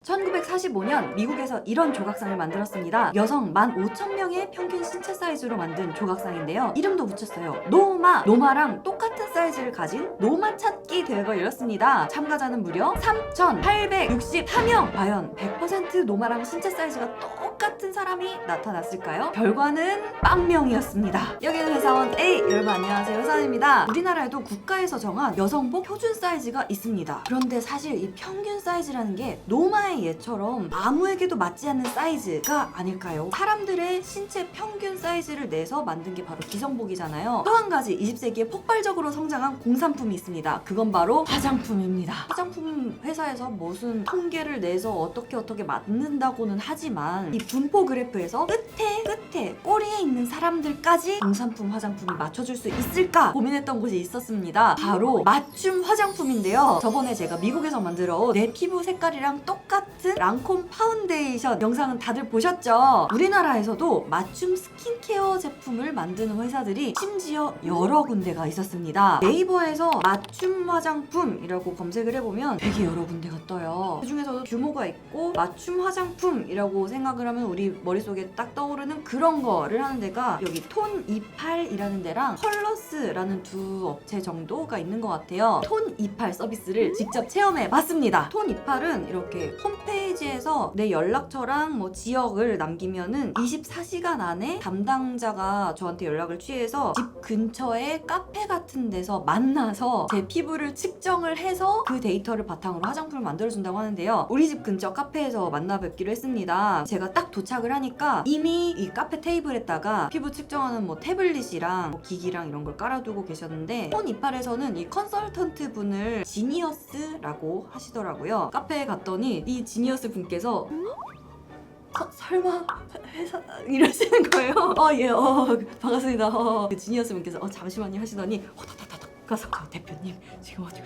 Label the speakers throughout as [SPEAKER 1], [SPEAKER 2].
[SPEAKER 1] 1945년 미국에서 이런 조각상을 만들었습니다. 여성 15,000명의 평균 신체 사이즈로 만든 조각상인데요. 이름도 붙였어요. 노마! 노마랑 똑같은 사이즈를 가진 노마 찾기 대회가 열렸습니다. 참가자는 무려 3,864명! 과연 100% 노마랑 신체 사이즈가 똑같은 사람이 나타났을까요? 결과는 빵명이었습니다. 여기는 회사원 A! 여러분 안녕하세요, 회사원입니다. 우리나라에도 국가에서 정한 여성복 표준 사이즈가 있습니다. 그런데 사실 이 평균 사이즈라는 게 노마의 얘처럼 아무에게도 맞지 않는 사이즈가 아닐까요? 사람들의 신체 평균 사이즈를 내서 만든 게 바로 기성복이잖아요. 또 한 가지 20세기에 폭발적으로 성장한 공산품이 있습니다. 그건 바로 화장품입니다. 화장품 회사에서 무슨 통계를 내서 어떻게 만든다고는 하지만 이 분포 그래프에서 끝에 꼬리에 있는 사람들까지 공산품 화장품이 맞춰줄 수 있을까 고민했던 곳이 있었습니다. 바로 맞춤 화장품인데요. 저번에 제가 미국에서 만들어 온 내 피부 색깔이랑 똑같은 랑콤 파운데이션 영상은 다들 보셨죠? 우리나라에서도 맞춤 스킨케어 제품을 만드는 회사들이 심지어 여러 군데가 있었습니다. 네이버에서 맞춤 화장품이라고 검색을 해보면 되게 여러 군데가 떠요. 그 중에서도 규모가 있고 맞춤 화장품이라고 생각을 하면 우리 머릿속에 딱 떠오르는 그런 거를 하는 데가 여기 톤28이라는 데랑 컬러스라는 두 업체 정도가 있는 것 같아요. 톤28 서비스를 직접 체험해 봤습니다. 톤28은 이렇게 홈페이지에서 내 연락처랑 뭐 지역을 남기면은 24시간 안에 담당자가 저한테 연락을 취해서 집 근처에 카페 같은 데서 만나서 제 피부를 측정을 해서 그 데이터를 바탕으로 화장품을 만들어준다고 하는데요. 우리 집 근처 카페에서 만나 뵙기로 했습니다. 제가 딱 도착을 하니까 이미 이 카페 테이블에다가 피부 측정하는 뭐 태블릿이랑 뭐 기기랑 이런 걸 깔아두고 계셨는데 톤28에서는 이 컨설턴트 분을 지니어스라고 하시더라고요. 카페에 갔더니 이 지니어스 분께서 설마 회사 이러시는 거예요. 예, 반갑습니다. 그 지니어스 분께서 잠시만요 하시더니 호다다다닥 가서 대표님 지금 어디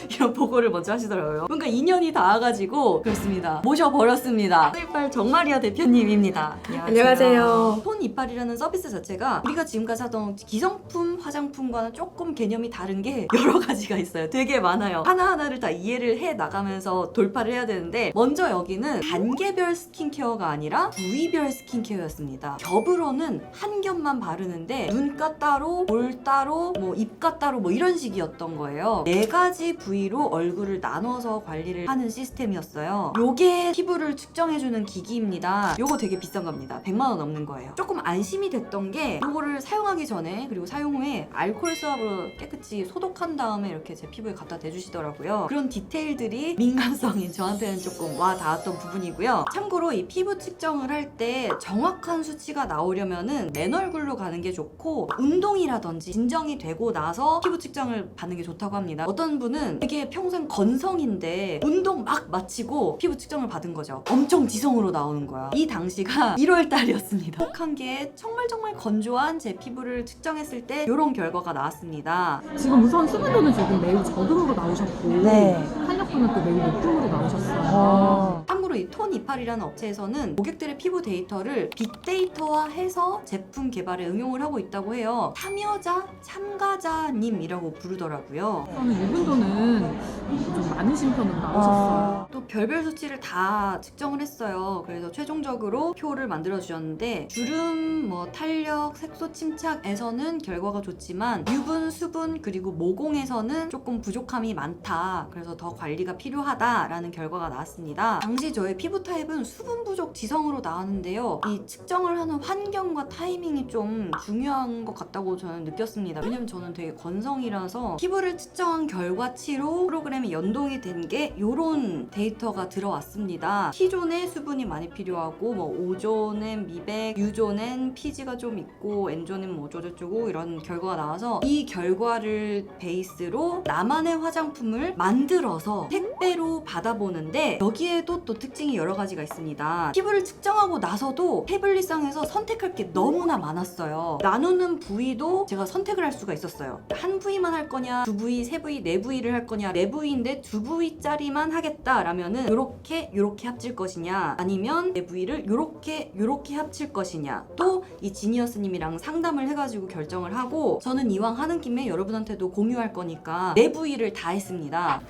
[SPEAKER 1] 이런 보고를 먼저 하시더라고요. 뭔가 인연이 닿아가지고 그렇습니다. 모셔버렸습니다. 톤28 정마리아 대표님입니다.
[SPEAKER 2] 안녕하세요.
[SPEAKER 1] 톤28이라는 서비스 자체가 우리가 지금까지 하던 기성품 화장품과는 조금 개념이 다른 게 여러 가지가 있어요. 되게 많아요. 하나하나를 다 이해를 해 나가면서 돌파를 해야 되는데 먼저 여기는 단계별 스킨케어가 아니라 부위별 스킨케어였습니다. 겹으로는 한 겹만 바르는데 눈가 따로, 볼 따로, 뭐 입가 따로 뭐 이런 식이었던 거예요. 4가지 부위로 얼굴을 나눠서 관리를 하는 시스템이었어요. 요게 피부를 측정해주는 기기입니다. 요거 되게 비싼 겁니다. 100만 원 넘는 거예요. 조금 안심이 됐던 게 요거를 사용하기 전에 그리고 사용 후에 알코올 수압으로 깨끗이 소독한 다음에 이렇게 제 피부에 갖다 대주시더라고요. 그런 디테일들이 민감성인 저한테는 조금 와 닿았던 부분이고요. 참고로 이 피부 측정을 할 때 정확한 수치가 나오려면은 맨 얼굴로 가는 게 좋고 운동이라든지 진정이 되고 나서 피부 측정을 받는 게 좋다고 합니다. 어떤 분은 이게 평생 건성인데 운동 막 마치고 피부 측정을 받은 거죠. 엄청 지성으로 나오는 거야. 이 당시가 1월 달이었습니다. 혹한 게 정말 건조한 제 피부를 측정했을 때 이런 결과가 나왔습니다.
[SPEAKER 2] 지금 우선 수분도는 지금 매우 저등으로 나오셨고 탄력도는 또 매우 높음으로 나오셨어요.
[SPEAKER 1] 참고로 이 톤28이라는 업체에서는 고객들의 피부 데이터를 빅데이터화해서 제품 개발에 응용을 하고 있다고 해요. 참가자님이라고 부르더라고요.
[SPEAKER 2] 저는 유분도는 좀 많으신 편으로 나오셨어요.
[SPEAKER 1] 또 별별 수치를 다 측정을 했어요. 그래서 최종적으로 표를 만들어 주셨는데 주름, 뭐 탄력, 색소 침착에서는 결과가 좋지만 유분, 수분 그리고 모공에서는 조금 부족함이 많다. 그래서 더 관리가 필요하다라는 결과가 나왔습니다. 당시 저의 피부 타입은 수분 부족 지성으로 나왔는데요. 이 측정을 하는 환경과 타이밍이 좀 중요한 것 같다고 저는 느꼈습니다. 왜냐면 저는 되게 건성이라서 피부를 측정한 결과치로 프로그램에 연동이 된 게 이런 데이터가 들어왔습니다. T존에 수분이 많이 필요하고 뭐 O존엔 미백, U존엔 피지가 좀 있고 N존엔 뭐 어쩌고저쩌고 이런 결과가 나와서 이 결과를 베이스로 나만의 화장품을 만들어서 택배로 받아보는데 여기에도 또 특징이 여러 가지가 있습니다. 피부를 측정하고 나서도 태블릿상에서 선택할 게 너무나 많았어요. 나누는 부위도 제가 선택을 할 수가 있었어요. 한 부위만 할 거냐, 두 부위, 세 부위, 네 부위를 할 거냐, 네 부위인데 두 부위짜리만 하겠다라면은 요렇게 합칠 것이냐, 아니면 네 부위를 요렇게 합칠 것이냐. 또 이 지니어스님이랑 상담을 해가지고 결정을 하고 저는 이왕 하는 김에 여러분한테도 공유할 거니까 네 부위를 다 했습니다.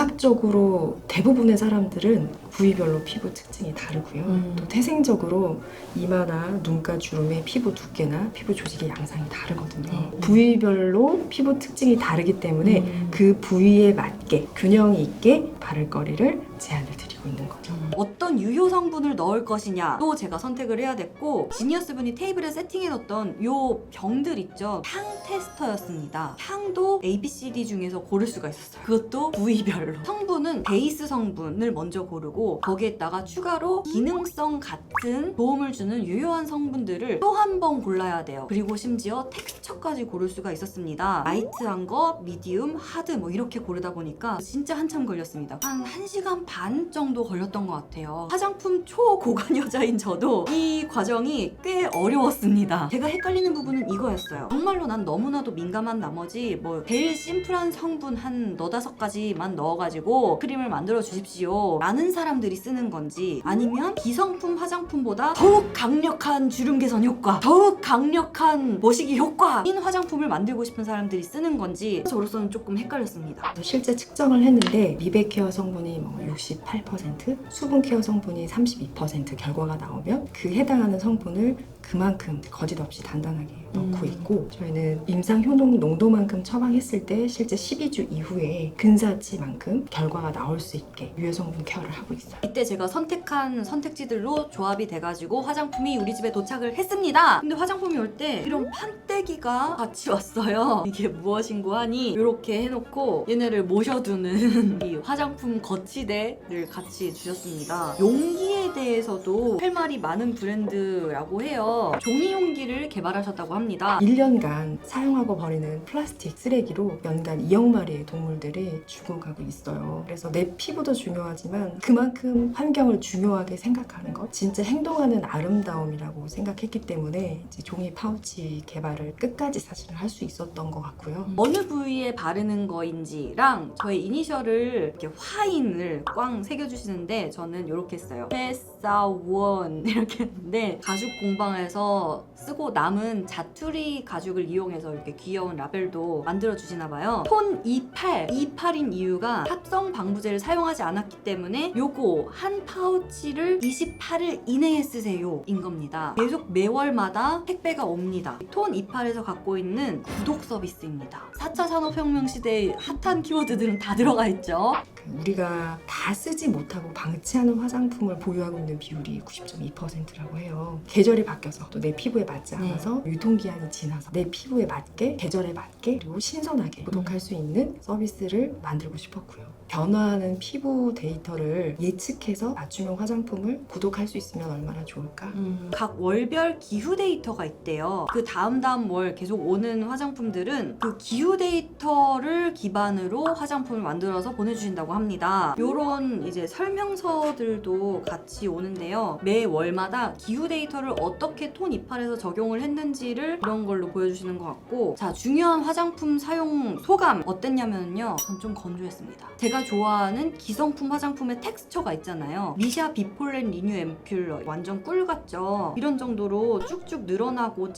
[SPEAKER 3] 의학적으로 대부분의 사람들은 부위별로 피부 특징이 다르고요. 또 태생적으로 이마나 눈가 주름의 피부 두께나 피부 조직의 양상이 다르거든요. 부위별로 피부 특징이 다르기 때문에 그 부위에 맞게 균형 있게 바를거리를 제안을 드리고 있는 거죠.
[SPEAKER 1] 어떤 유효 성분을 넣을 것이냐도 제가 선택을 해야 됐고, 지니어스 분이 테이블에 세팅해 놨던 요 병들 있죠. 향 테스터였습니다. 향도 A, B, C, D 중에서 고를 수가 있었어요. 그것도 부위별로. 성분은 베이스 성분을 먼저 고르고 거기에다가 추가로 기능성 같은 도움을 주는 유효한 성분들을 또 한 번 골라야 돼요. 그리고 심지어 텍스처까지 고를 수가 있었습니다. 라이트한 거, 미디움, 하드 뭐 이렇게 고르다 보니까 진짜 한참 걸렸습니다. 한 1시간 반 정도 걸렸던 것 같아요. 화장품 초고관 여자인 저도 이 과정이 꽤 어려웠습니다. 제가 헷갈리는 부분은 이거였어요. 정말로 난 너무나도 민감한 나머지 뭐 제일 심플한 성분 한 너다섯 가지만 넣어가지고 크림을 만들어 주십시오 라는 사람들이 쓰는 건지, 아니면 기성품 화장품보다 더욱 강력한 주름 개선 효과, 더욱 강력한 모시기 효과인 화장품을 만들고 싶은 사람들이 쓰는 건지 저로서는 조금 헷갈렸습니다.
[SPEAKER 3] 실제 측정을 했는데 미백 케어 성분이 뭐 68%, 수분 케어 성분이 32% 결과가 나오면 그 해당하는 성분을 그만큼 거짓 없이 단단하게 넣고 있고, 저희는 임상 효능 농도만큼 처방했을 때 실제 12주 이후에 근사치만큼 결과가 나올 수 있게 유효 성분 케어를 하고 있어요.
[SPEAKER 1] 이때 제가 선택한 선택지들로 조합이 돼가지고 화장품이 우리 집에 도착을 했습니다. 근데 화장품이 올 때 이런 판때기가 같이 왔어요. 이게 무엇인고 하니 이렇게 해놓고 얘네를 모셔두는 이 화장품 거치대를 같이 주셨습니다. 용기에 대해서도 할 말이 많은 브랜드라고 해요. 종이 용기를 개발하셨다고 합니다.
[SPEAKER 3] 1년간 사용하고 버리는 플라스틱 쓰레기로 연간 2억 마리의 동물들이 죽어가고 있어요. 그래서 내 피부도 중요하지만 그만큼 환경을 중요하게 생각하는 것, 진짜 행동하는 아름다움이라고 생각했기 때문에 이제 종이 파우치 개발을 끝까지 사실은 할 수 있었던 것 같고요.
[SPEAKER 1] 어느 부위에 바르는 거인지랑 저의 이니셜을 이렇게 화인을 꽝 새겨주시는데 저는 이렇게 했어요. 회사원 이렇게 했는데 가죽 공방에서 쓰고 남은 자투리 가죽을 이용해서 이렇게 귀여운 라벨도 만들어 주시나 봐요. 톤 28인 이유가 합성 방부제를 사용하지 않았기 때문에 요거 한 파우치를 28일 이내에 쓰세요 인 겁니다. 계속 매월마다 택배가 옵니다. 톤 28에서 갖고 있는 구독 서비스입니다. 4차 산업혁명 시대의 핫한 키워드들은 다 들어가 있죠.
[SPEAKER 3] 우리가 다 쓰지 못하고 방치하는 화장품을 보유하고 있는 비율이 90.2%라고 해요. 계절이 바뀌어서 또 내 피부에 맞지 않아서 유통기한이 지나서 내 피부에 맞게, 계절에 맞게, 그리고 신선하게 구독할 수 있는 서비스를 만들고 싶었고요. 변화하는 피부 데이터를 예측해서 맞춤형 화장품을 구독할 수 있으면 얼마나 좋을까?
[SPEAKER 1] 각 월별 기후 데이터가 있대요. 그 다음 월 계속 오는 화장품들은 그 기후 데이터를 기반으로 화장품을 만들어서 보내주신다고 합니다. 요런 이제 설명서들도 같이 오는데요. 매 월마다 기후 데이터를 어떻게 톤 28에서 적용을 했는지를 이런 걸로 보여주시는 것 같고, 자, 중요한 화장품 사용 소감 어땠냐면요. 전 좀 건조했습니다. 제가 좋아하는 기성품 화장품의 텍스처가 있잖아요. 미샤 비폴렌 리뉴 앰퓰러 완전 꿀 같죠? 이런 정도로 쭉쭉 늘어나고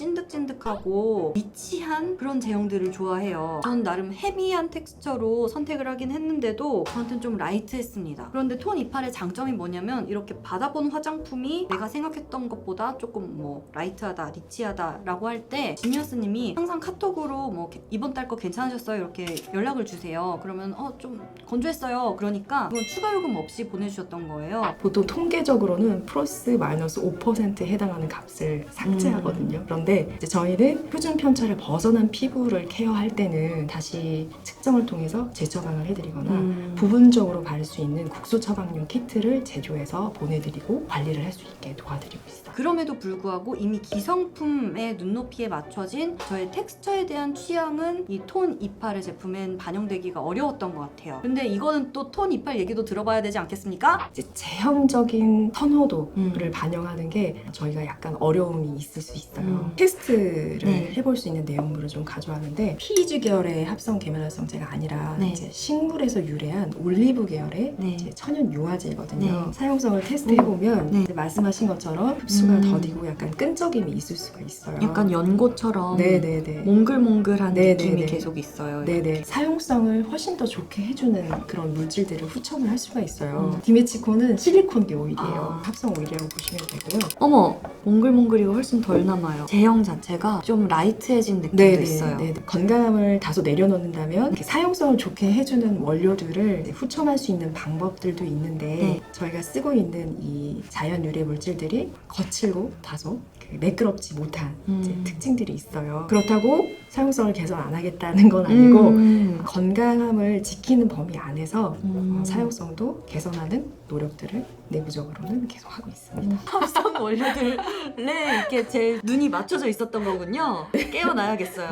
[SPEAKER 1] 찐득찐득하고 리치한 그런 제형들을 좋아해요. 전 나름 헤비한 텍스처로 선택을 하긴 했는데도 저한테는 좀 라이트했습니다. 그런데 톤 28의 장점이 뭐냐면 이렇게 받아본 화장품이 내가 생각했던 것보다 조금 뭐 라이트하다, 리치하다 라고 할 때 지니어스님이 항상 카톡으로 뭐 이번 달 거 괜찮으셨어요? 이렇게 연락을 주세요. 그러면 좀 건조했어요. 그러니까 그건 추가 요금 없이 보내주셨던 거예요.
[SPEAKER 3] 보통 통계적으로는 플러스 마이너스 5%에 해당하는 값을 삭제하거든요. 그런데 이제 저희는 표준 편차를 벗어난 피부를 케어할 때는 다시 측정을 통해서 재처방을 해드리거나 부분적으로 바를 수 있는 국소 처방용 키트를 제조해서 보내드리고 관리를 할 수 있게 도와드리고 있어요.
[SPEAKER 1] 그럼에도 불구하고 이미 기성품의 눈높이에 맞춰진 저의 텍스처에 대한 취향은 이 톤 28의 제품엔 반영되기가 어려웠던 것 같아요. 근데 이거는 또 톤 28 얘기도 들어봐야 되지 않겠습니까?
[SPEAKER 3] 이제 체형적인 선호도를 반영하는 게 저희가 약간 어려움이 있을 수 있어요. 테스트를 해볼 수 있는 내용물을 좀 가져왔는데 피즈 계열의 합성 계면활성제가 아니라 이제 식물에서 유래한 올리브 계열의 이제 천연 유화제거든요. 사용성을 테스트해보면 이제 말씀하신 것처럼 흡수가 더디고 약간 끈적임이 있을 수가 있어요.
[SPEAKER 1] 약간 연고처럼
[SPEAKER 3] 네네네.
[SPEAKER 1] 몽글몽글한
[SPEAKER 3] 네네네.
[SPEAKER 1] 느낌이 계속 있어요.
[SPEAKER 3] 네네. 사용성을 훨씬 더 좋게 해주는 그런 물질들을 후첨을 할 수가 있어요. 디메치코는 실리콘 오일이에요.
[SPEAKER 1] 아.
[SPEAKER 3] 합성 오일이라고 보시면 되고요.
[SPEAKER 1] 어머, 몽글몽글이가 훨씬 덜 남아요. 제형 자체가 좀 라이트해진 느낌도 있어요.
[SPEAKER 3] 네. 건강함을 다소 내려놓는다면 이렇게 사용성을 좋게 해주는 원료들을 후첨할 수 있는 방법들도 있는데
[SPEAKER 1] 네.
[SPEAKER 3] 저희가 쓰고 있는 이 자연 유래 물질들이 거칠고 다소 매끄럽지 못한 이제 특징들이 있어요. 그렇다고 사용성을 개선 안 하겠다는 건 아니고 건강함을 지키는 범위 안에서 사용성도 개선하는 노력들을 내부적으로는 계속 하고 있습니다.
[SPEAKER 1] 합성 원료들에 이렇게 제 눈이 맞춰져 있었던 거군요. 깨어나야겠어요.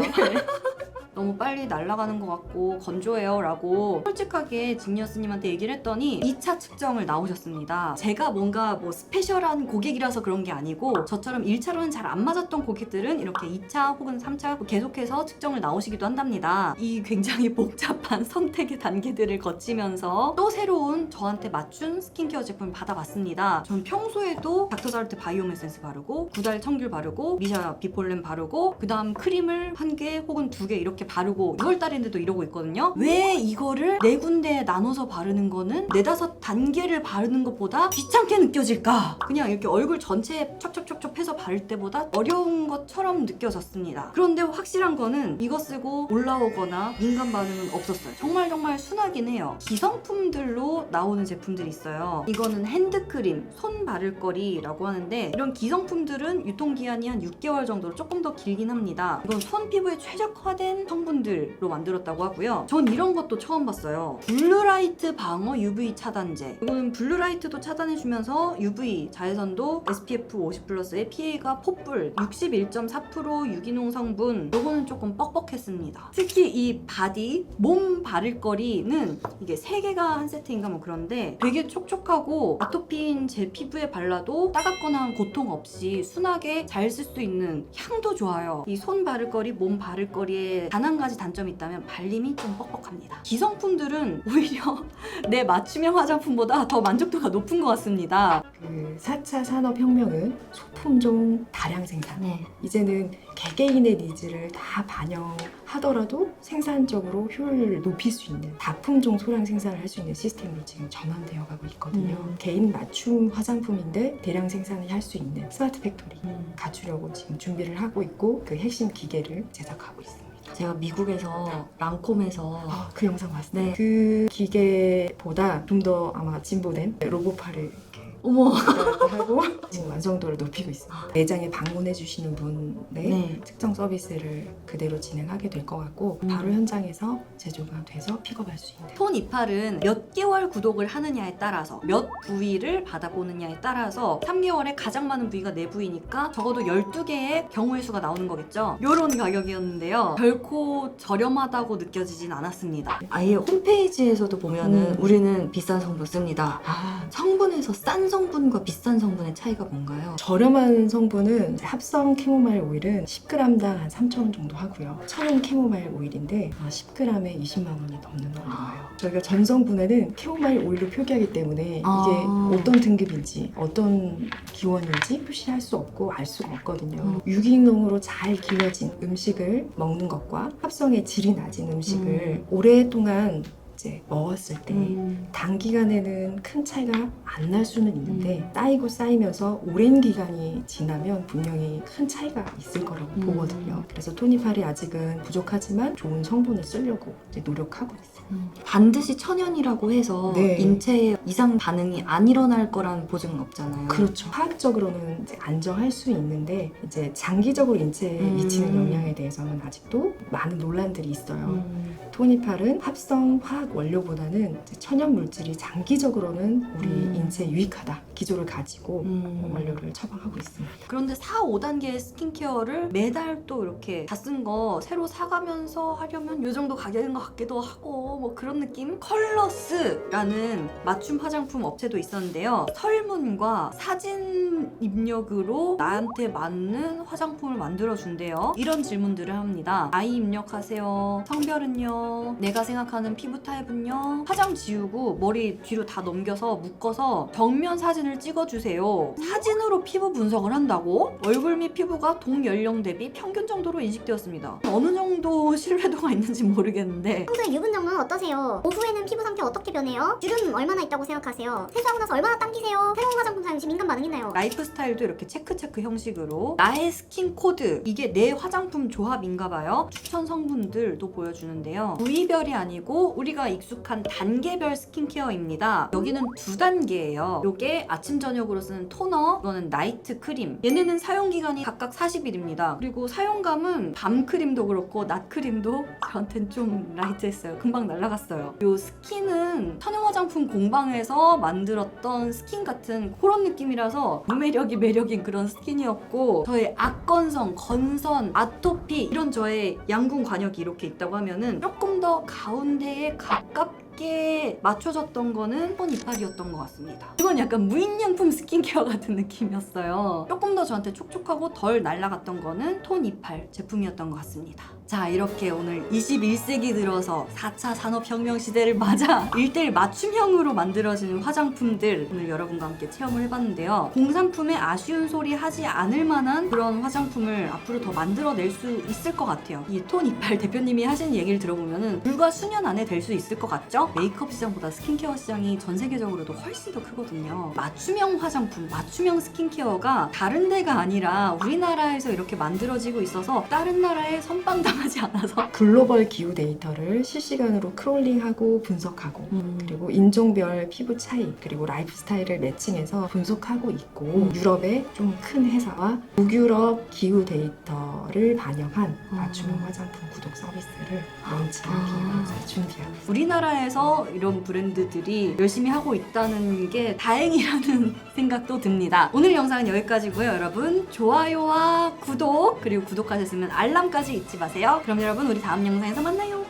[SPEAKER 1] 너무 빨리 날아가는 것 같고 건조해요 라고 솔직하게 직녀스님한테 얘기를 했더니 2차 측정을 나오셨습니다. 제가 뭔가 뭐 스페셜한 고객이라서 그런 게 아니고 저처럼 1차로는 잘 안 맞았던 고객들은 이렇게 2차 혹은 3차 계속해서 측정을 나오시기도 한답니다. 이 굉장히 복잡한 선택의 단계들을 거치면서 또 새로운 저한테 맞춘 스킨케어 제품을 받아봤습니다. 전 평소에도 닥터사르트 바이옴 에센스 바르고 구달 청귤 바르고 미샤 비폴렌 바르고 그 다음 크림을 1개 혹은 2개 이렇게 바르고 6월달인데도 이러고 있거든요. 왜 이거를 4군데 나눠서 바르는 거는 4-5단계를 바르는 것보다 귀찮게 느껴질까? 그냥 이렇게 얼굴 전체에 촉촉촉촉 해서 바를 때보다 어려운 것처럼 느껴졌습니다. 그런데 확실한 거는 이거 쓰고 올라오거나 민감 반응은 없었어요. 정말 순하긴 해요. 기성품들로 나오는 제품들이 있어요. 이거는 핸드크림, 손 바를 거리라고 하는데 이런 기성품들은 유통기한이 한 6개월 정도로 조금 더 길긴 합니다. 이건 손 피부에 최적화된 성분들로 만들었다고 하고요. 전 이런 것도 처음 봤어요. 블루라이트 방어 UV 차단제. 이거는 블루라이트도 차단해주면서 UV 자외선도 SPF 50+의 PA가 폭불 61.4% 유기농 성분. 이거는 조금 뻑뻑했습니다. 특히 이 바디 몸 바를 거리는 이게 3개가 한 세트인가 뭐 그런데 되게 촉촉하고 아토피인 제 피부에 발라도 따갑거나 고통 없이 순하게 잘 쓸 수 있는 향도 좋아요. 이 손 바를 거리, 몸 바를 거리에 단 한 가지 단점이 있다면 발림이 좀 뻑뻑합니다. 기성품들은 오히려 내 맞춤형 화장품보다 더 만족도가 높은 것 같습니다.
[SPEAKER 3] 그 4차 산업혁명은 소품종 다량 생산. 이제는 개개인의 니즈를 다 반영하더라도 생산적으로 효율을 높일 수 있는 다품종 소량 생산을 할 수 있는 시스템으로 지금 전환되어 가고 있거든요. 개인 맞춤 화장품인데 대량 생산을 할 수 있는 스마트 팩토리 갖추려고 지금 준비를 하고 있고 그 핵심 기계를 제작하고 있습니다.
[SPEAKER 1] 제가 미국에서 랑콤에서
[SPEAKER 3] 그 영상 봤어요.
[SPEAKER 1] 네.
[SPEAKER 3] 그 기계보다 좀 더 아마 진보된 로보파를 이렇게
[SPEAKER 1] 어머
[SPEAKER 3] 하고 지금 완성도를 높이고 있습니다. 매장에 방문해 주시는 분의
[SPEAKER 1] 네.
[SPEAKER 3] 특정 서비스를 그대로 진행하게 될 것 같고 바로 현장에서 제조가 돼서 픽업할 수 있는
[SPEAKER 1] 손 이빨은 몇 개월 구독을 하느냐에 따라서 몇 부위를 받아보느냐에 따라서 3개월에 가장 많은 부위가 내 부위니까 적어도 12개의 경우의 수가 나오는 거겠죠. 요런 가격이었는데요. 결코 저렴하다고 느껴지진 않았습니다. 아예 홈페이지에서도 보면은 우리는 비싼 성분 씁니다. 성분에서 싼 성분과 비싼 성분의 차이가 뭔가요?
[SPEAKER 3] 저렴한 성분은 합성 캐모마일 오일은 10g당 한 3,000원 정도 하고요. 천연 캐모마일 오일인데 10g에 20만 원이 넘는 거예요. 저희가 전성분에는 캐모마일 오일로 표기하기 때문에 이게 어떤 등급인지 어떤 기원인지 표시할 수 없고 알 수가 없거든요. 유기농으로 잘 길러진 음식을 먹는 것과 합성의 질이 낮은 음식을 오랫동안 이제 먹었을 때 단기간에는 큰 차이가 안 날 수는 있는데 쌓이고 쌓이면서 오랜 기간이 지나면 분명히 큰 차이가 있을 거라고 보거든요. 그래서 토니팔이 아직은 부족하지만 좋은 성분을 쓰려고 이제 노력하고 있어요.
[SPEAKER 1] 반드시 천연이라고 해서
[SPEAKER 3] 네.
[SPEAKER 1] 인체에 이상 반응이 안 일어날 거라는 보증은 없잖아요.
[SPEAKER 3] 그렇죠. 화학적으로는 이제 안정할 수 있는데 이제 장기적으로 인체에 미치는 영향에 대해서는 아직도 많은 논란들이 있어요. 토니팔은 합성 화학 원료보다는 이제 천연 물질이 장기적으로는 우리 인체에 유익하다 기조를 가지고 원료를 처방하고 있습니다.
[SPEAKER 1] 그런데 4, 5단계의 스킨케어를 매달 또 이렇게 다 쓴 거 새로 사가면서 하려면 이 정도 가격인 것 같기도 하고 뭐 그런 느낌? 컬러스라는 맞춤 화장품 업체도 있었는데요. 설문과 사진 입력으로 나한테 맞는 화장품을 만들어준대요. 이런 질문들을 합니다. 나이 입력하세요. 성별은요? 내가 생각하는 피부 타입 타입은요, 화장 지우고 머리 뒤로 다 넘겨서 묶어서 정면 사진을 찍어주세요. 사진으로 피부 분석을 한다고? 얼굴 및 피부가 동연령 대비 평균 정도로 인식되었습니다. 어느 정도 신뢰도가 있는지 모르겠는데
[SPEAKER 4] 평소에 유분 정도는 어떠세요? 오후에는 피부 상태 어떻게 변해요? 주름 얼마나 있다고 생각하세요? 세수하고 나서 얼마나 당기세요? 새로운 화장품 사용 시 민감 반응있나요?
[SPEAKER 1] 라이프 스타일도 이렇게 체크 형식으로 나의 스킨 코드, 이게 내 화장품 조합인가 봐요. 추천 성분들도 보여주는데요. 부위별이 아니고 우리가 익숙한 단계별 스킨케어입니다. 여기는 2단계예요. 요게 아침 저녁으로 쓰는 토너, 이거는 나이트 크림. 얘네는 사용기간이 각각 40일입니다. 그리고 사용감은 밤 크림도 그렇고 낮 크림도 저한텐 좀 라이트했어요. 금방 날아갔어요. 요 스킨은 천연 화장품 공방에서 만들었던 스킨 같은 그런 느낌이라서 무매력이 매력인 그런 스킨이었고, 저의 악건성, 건선, 아토피 이런 저의 양궁 관역이 이렇게 있다고 하면은 조금 더 가운데에 가깝게 맞춰졌던 거는 톤 이빨이었던 것 같습니다. 이건 약간 무인양품 스킨케어 같은 느낌이었어요. 조금 더 저한테 촉촉하고 덜 날아갔던 거는 톤 이빨 제품이었던 것 같습니다. 자, 이렇게 오늘 21세기 들어서 4차 산업혁명 시대를 맞아 1:1 맞춤형으로 만들어지는 화장품들 오늘 여러분과 함께 체험을 해봤는데요. 공산품에 아쉬운 소리 하지 않을 만한 그런 화장품을 앞으로 더 만들어낼 수 있을 것 같아요. 이 톤 이빨 대표님이 하신 얘기를 들어보면은 불과 수년 안에 될 수 있을 것 같죠? 메이크업 시장보다 스킨케어 시장이 전 세계적으로도 훨씬 더 크거든요. 맞춤형 화장품, 맞춤형 스킨케어가 다른 데가 아니라 우리나라에서 이렇게 만들어지고 있어서 다른 나라에 선빵당하지 않아서
[SPEAKER 3] 글로벌 기후 데이터를 실시간으로 크롤링하고 분석하고 그리고 인종별 피부 차이 그리고 라이프 스타일을 매칭해서 분석하고 있고 유럽의 좀 큰 회사와 북유럽 기후 데이터를 반영한 맞춤형 화장품 구독 서비스를 런칭하기 준비하고 있습니다.
[SPEAKER 1] 우리나라에서 이런 브랜드들이 열심히 하고 있다는 게 다행이라는 생각도 듭니다. 오늘 영상은 여기까지고요. 여러분 좋아요와 구독, 그리고 구독하셨으면 알람까지 잊지 마세요. 그럼 여러분 우리 다음 영상에서 만나요.